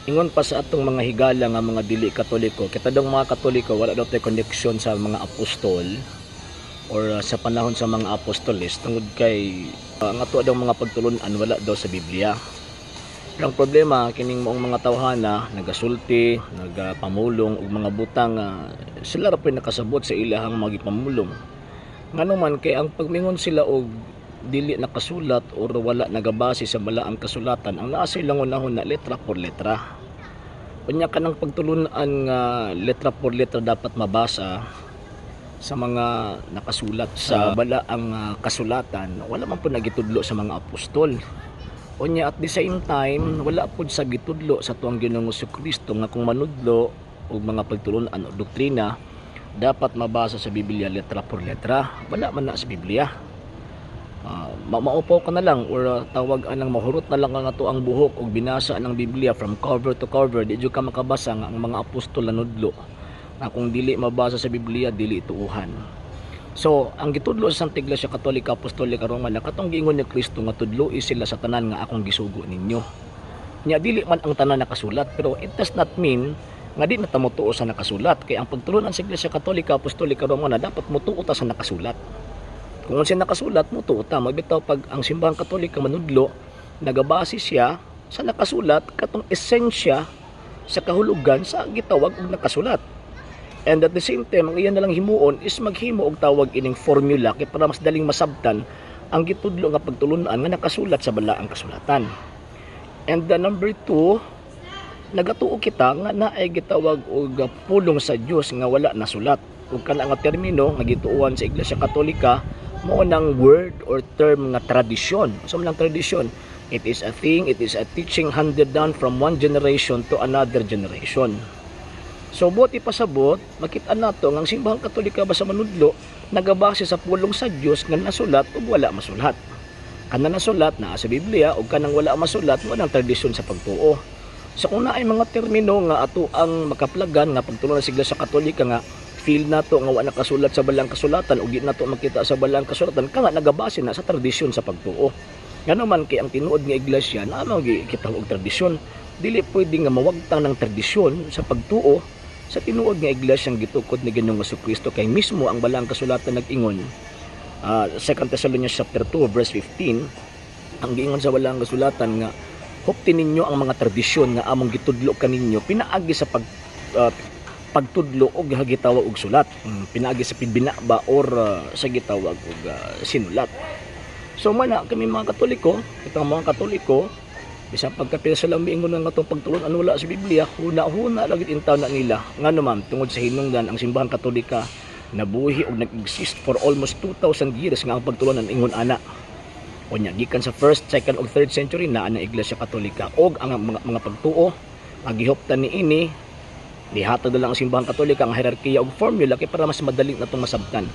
Ingon pa sa atong mga higala nga mga dili Katoliko, kita dong mga Katoliko wala daw tay connection sa mga apostol or sa panahon sa mga apostoles tungod kay ang ato daw mga pagtulunan wala daw sa Biblia. Pero ang problema kining moong mga tawhana nagasulti, nagapamulong og mga butang sila ra po'y nakasabot sa ilahang magipamulong. Nganuman kay ang pagmingon sila og dili nakasulat or wala nagabase sa balaang kasulatan, ang naa sa ilang unahon na letra por letra. Unya kanang pagtulunan nga letra por letra dapat mabasa sa mga nakasulat sa balaang kasulatan, wala man po nagitudlo sa mga apostol. Unya at the same time, wala po sa gitudlo sa tuang Ginoong Jesucristo nga kung manudlo o mga pagtulunan o doktrina, dapat mabasa sa Biblia letra por letra. Wala man na sa Biblia. Maupaw ka na lang or tawag anang mahurot na lang ang ato ang buhok o binasa ng Biblia from cover to cover. Di ka makabasa nga ang mga apostol na nudlo na kung dili mabasa sa Biblia, dili tuuhan. So, ang gitudlo sa Santa Iglesia Katolika Apostolika Romana, katong giingon ni Kristo nga tudloi sila sa tanan nga akong gisugo ninyo. Nya dili man ang tanan nakasulat, pero it does not mean nga di na ta motuo sa nakasulat. Kay ang pagtulunan sa Iglesia Katolika Apostolika Romana dapat motuo ta sa nakasulat. Kung siya nakasulat, motuo ta. Magbitaw pag ang simbahang Katolika manudlo, nagabase siya sa nakasulat katong esensya sa kahulugan sa gitawag og nakasulat. And at the same time, ang iyan nalang himuon is maghimo og tawag ining formula kay para mas daling masabtan ang gitudlo nga pagtulunan nga nakasulat sa balaang kasulatan. And the number 2, nagatuo kita nga naay gitawag og pulong sa Dios nga wala nasulat. Ug kana nga termino nga gituuhan sa Iglesia Katolika mao nang word or term nga tradisyon. So lang tradisyon, it is a thing, it is a teaching handed down from one generation to another generation. So buot ipasabot, makita nato nga ang simbahang Katolika ba sa manudlo nagabase sa pulong sa Dios nga nasulat ug wala masulat. Kana nasulat naa sa Biblia ug kanang wala masulat mo nang tradisyon sa pagtuo. So kung naay mga termino nga ato ang makaplagan nga pagtulungan sa Iglesia Katolika nga feel nato nga wala nakasulat sa balang kasulatan ug di nato makita sa balang kasulatan ka nga nagabase na sa tradisyon sa pagtuo. Ngano man kay ang tinuod nga iglesia na ano gikita og tradisyon, dili pwede nga mawagtang ng tradisyon sa pagtuo sa tinuod nga iglesyang gitukod ni Ginoong Jesucristo kay mismo ang balang kasulatan nag-ingon 2 Thessalonians chapter 2 verse 15 ang giingon sa balang kasulatan nga huptin ninyo ang mga tradisyon nga among gitudlo kaninyo pinaagi sa pagtudlo og gitawag og sulat, pinaagi sa binaba or sa gitawag og sinulat. So mana kami mga Katoliko, itong mga Katoliko bisan pagkapila sa lambiingon nga atong pagtulon wala sa Biblia, huna lagi intaw na nila. Ngano man tungod sa hinungdan ang simbahang Katolika nabuhi og nag-exist for almost 2,000 years nga ang pagtulunan ingon ana. Unya gikan sa 1st, 2nd ug 3rd century na ang Iglesia Katolika og ang mga pagtuo agihuptan niini nihatag lang ang simbahang Katolika ang hierarkiya og formula kay para mas madali natong masabtan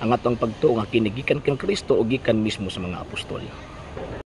ang atong pagtuo nga kini gikan kang Kristo o gikan mismo sa mga apostol.